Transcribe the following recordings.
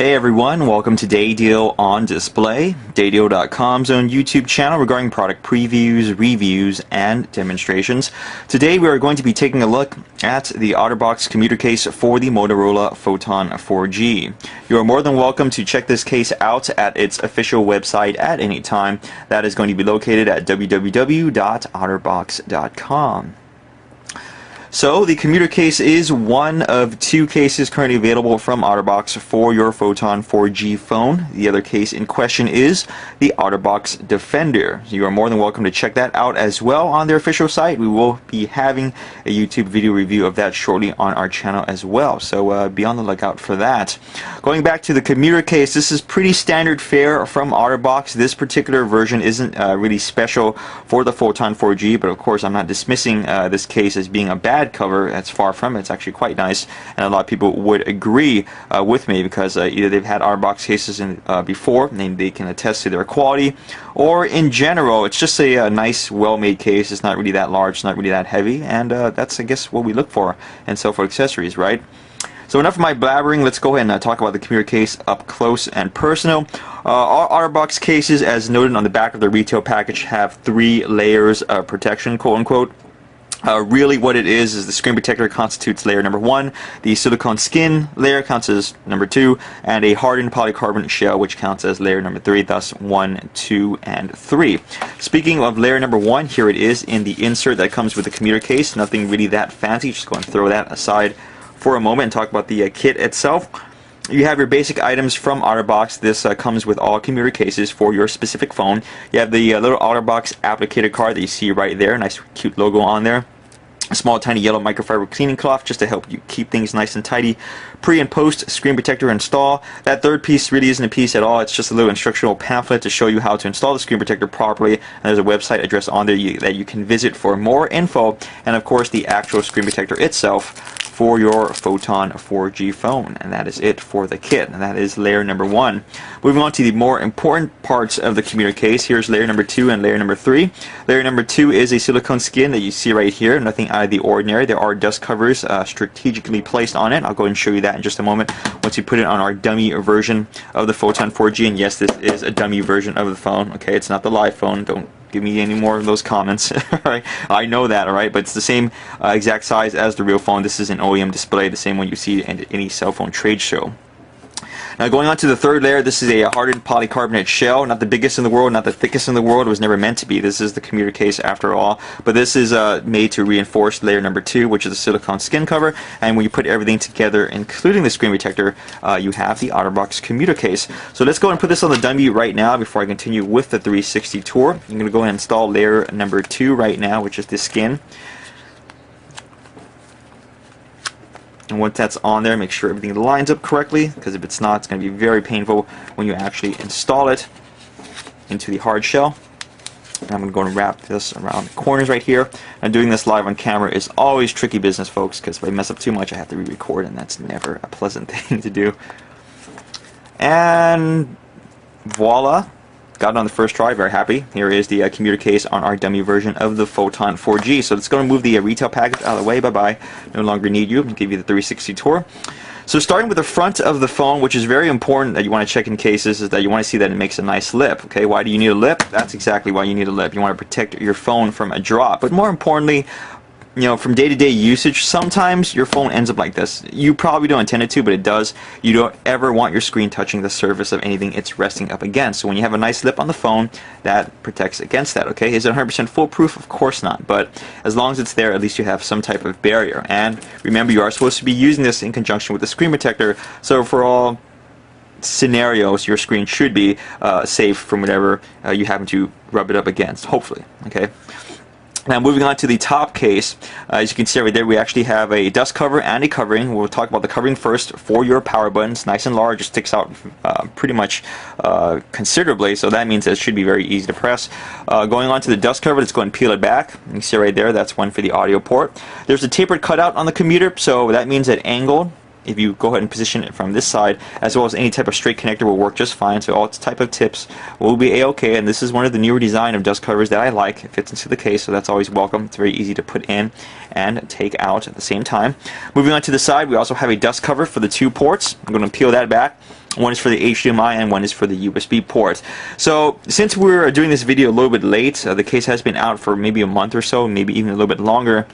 Hey everyone, welcome to Day Deal on Display, daydeal.com's own YouTube channel regarding product previews, reviews, and demonstrations. Today we are going to be taking a look at the Otterbox commuter case for the Motorola Photon 4G. You are more than welcome to check this case out at its official website at any time. That is going to be located at www.otterbox.com. So, the commuter case is one of two cases currently available from Otterbox for your Photon 4G phone. The other case in question is the Otterbox Defender. You are more than welcome to check that out as well on their official site. We will be having a YouTube video review of that shortly on our channel as well, so be on the lookout for that. Going back to the commuter case, this is pretty standard fare from Otterbox. This particular version isn't really special for the Photon 4G, but of course I'm not dismissing this case as being a bad cover. That's far from it. It's actually quite nice, and a lot of people would agree with me because either they've had Otterbox cases before and they can attest to their quality, or in general it's just a nice, well-made case. It's not really that large, it's not really that heavy, and that's, I guess, what we look for and so for accessories, right? So enough of my blabbering, let's go ahead and talk about the commuter case up close and personal. All Otterbox cases, as noted on the back of the retail package, have 3 layers of protection, quote-unquote. Really what it is the screen protector constitutes layer number 1, the silicone skin layer counts as number 2, and a hardened polycarbonate shell which counts as layer number 3, thus 1, 2, and 3. Speaking of layer number 1, here it is in the insert that comes with the commuter case. Nothing really that fancy, just go and throw that aside for a moment and talk about the kit itself. You have your basic items from Otterbox. This comes with all commuter cases for your specific phone. You have the little Otterbox applicator card that you see right there. Nice cute logo on there. A small tiny yellow microfiber cleaning cloth just to help you keep things nice and tidy. Pre and post screen protector install. That third piece really isn't a piece at all. It's just a little instructional pamphlet to show you how to install the screen protector properly. And there's a website address on there that you can visit for more info. And of course the actual screen protector itself for your Photon 4G phone, and that is it for the kit, and that is layer number 1. Moving on to the more important parts of the commuter case, here's layer number 2 and layer number 3. Layer number 2 is a silicone skin that you see right here, nothing out of the ordinary. There are dust covers strategically placed on it. I'll go ahead and show you that in just a moment once we put it on our dummy version of the Photon 4G, and yes, this is a dummy version of the phone, okay? It's not the live phone, don't give me any more of those comments. Alright, I know that, alright, but it's the same exact size as the real phone. This is an OEM display, the same one you see at any cell phone trade show. Now going on to the third layer, this is a hardened polycarbonate shell, not the biggest in the world, not the thickest in the world. It was never meant to be. This is the commuter case after all, but this is made to reinforce layer number 2, which is the silicone skin cover, and when you put everything together, including the screen protector, you have the Otterbox commuter case. So let's go ahead and put this on the dummy right now before I continue with the 360 tour. I'm going to go ahead and install layer number 2 right now, which is the skin. And once that's on there, make sure everything lines up correctly, because if it's not, it's going to be very painful when you actually install it into the hard shell. And I'm going to go and wrap this around the corners right here. And doing this live on camera is always tricky business, folks, because if I mess up too much, I have to re-record, and that's never a pleasant thing to do. And voila! Got it on the first try, very happy. Here is the commuter case on our dummy version of the Photon 4G. So let's go and move the retail package out of the way. Bye-bye. No longer need you. I'll give you the 360 tour. So starting with the front of the phone, which is very important that you want to check in cases, is that you want to see that it makes a nice lip. Okay, why do you need a lip? That's exactly why you need a lip. You want to protect your phone from a drop. But more importantly, you know, from day-to-day usage, sometimes your phone ends up like this. You probably don't intend it to, but it does. You don't ever want your screen touching the surface of anything it's resting up against. So when you have a nice lip on the phone, that protects against that, okay? Is it 100% foolproof? Of course not. But as long as it's there, at least you have some type of barrier. And remember, you are supposed to be using this in conjunction with the screen protector. So for all scenarios, your screen should be safe from whatever you happen to rub it up against, hopefully, okay? Now moving on to the top case, as you can see right there, we actually have a dust cover and a covering. We'll talk about the covering first for your power button. It's nice and large, it sticks out pretty much considerably, so that means that it should be very easy to press. Going on to the dust cover, let's go and peel it back. You can see right there, that's one for the audio port. There's a tapered cutout on the commuter, so that means that angled, if you go ahead and position it from this side, as well as any type of straight connector, will work just fine. So all type of tips will be a-okay, and this is one of the newer design of dust covers that I like. It fits into the case, so that's always welcome. It's very easy to put in and take out at the same time. Moving on to the side, we also have a dust cover for the 2 ports. I'm going to peel that back. One is for the HDMI and one is for the USB port. So since we're doing this video a little bit late, the case has been out for maybe a month or so, maybe even a little bit longer.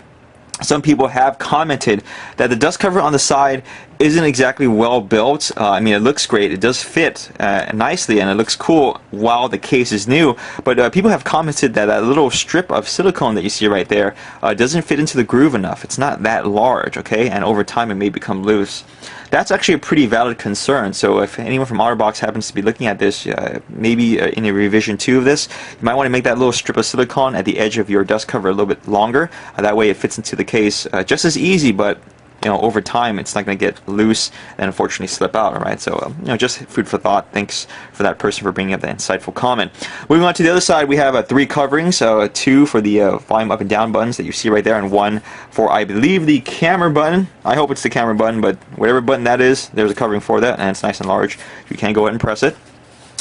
Some people have commented that the dust cover on the side isn't exactly well built. I mean, it looks great, it does fit nicely, and it looks cool while the case is new, but people have commented that that little strip of silicone that you see right there doesn't fit into the groove enough. It's not that large, okay, and over time it may become loose. That's actually a pretty valid concern, so if anyone from Otterbox happens to be looking at this, maybe in a revision 2 of this, you might want to make that little strip of silicone at the edge of your dust cover a little bit longer. That way it fits into the case just as easy, but you know, over time it's not going to get loose and unfortunately slip out. Alright, so you know, just food for thought. Thanks for that person for bringing up that insightful comment. Moving on to the other side, we have 3 coverings, 2 for the volume up and down buttons that you see right there, and 1 for, I believe, the camera button. I hope it's the camera button, but whatever button that is, there's a covering for that, and it's nice and large. You can go ahead and press it.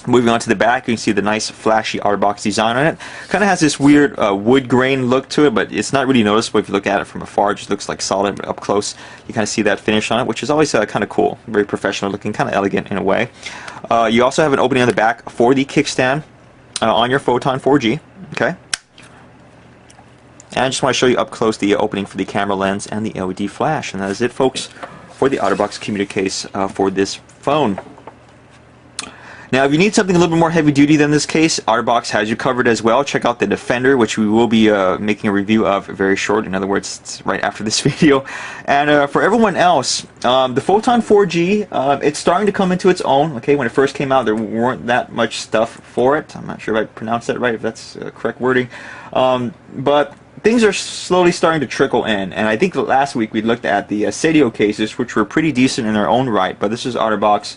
Moving on to the back, you can see the nice flashy Otterbox design on it. Kind of has this weird wood grain look to it, but it's not really noticeable if you look at it from afar. It just looks like solid, but up close you kind of see that finish on it, which is always kind of cool. Very professional looking, kind of elegant in a way. You also have an opening on the back for the kickstand on your Photon 4G. Okay. And I just want to show you up close the opening for the camera lens and the LED flash. And that is it, folks, for the Otterbox Commuter case for this phone. Now, if you need something a little bit more heavy duty than this case, Otterbox has you covered as well. Check out the Defender, which we will be making a review of very short. In other words, it's right after this video. And for everyone else, the Photon 4G, it's starting to come into its own. Okay, when it first came out, there weren't that much stuff for it. I'm not sure if I pronounced that right, if that's correct wording. But things are slowly starting to trickle in, and I think last week we looked at the Sadio cases, which were pretty decent in their own right, but this is Otterbox.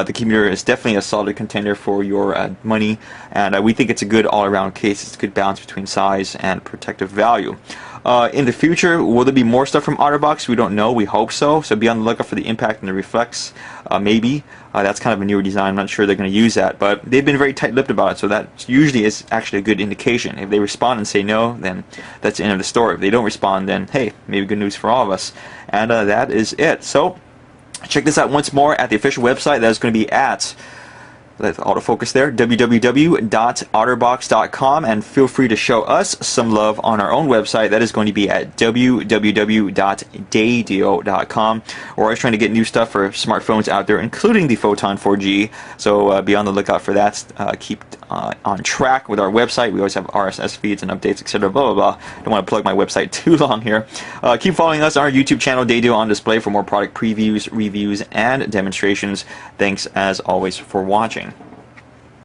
The Commuter is definitely a solid contender for your money, and we think it's a good all-around case. It's a good balance between size and protective value. In the future, will there be more stuff from Otterbox? We don't know. We hope so. So be on the lookout for the Impact and the Reflex. Maybe. That's kind of a newer design. I'm not sure they're going to use that. But they've been very tight-lipped about it, so that usually is actually a good indication. If they respond and say no, then that's the end of the story. If they don't respond, then hey, maybe good news for all of us. And that is it. So check this out once more at the official website. That is going to be at, let the autofocus there, www.otterbox.com, and feel free to show us some love on our own website. That is going to be at www.daydeal.com. We're always trying to get new stuff for smartphones out there, including the Photon 4G, so be on the lookout for that. Keep on track with our website. We always have RSS feeds and updates, etc. Blah, blah, blah. Don't want to plug my website too long here. Keep following us on our YouTube channel, Day Deal on Display, for more product previews, reviews, and demonstrations. Thanks, as always, for watching.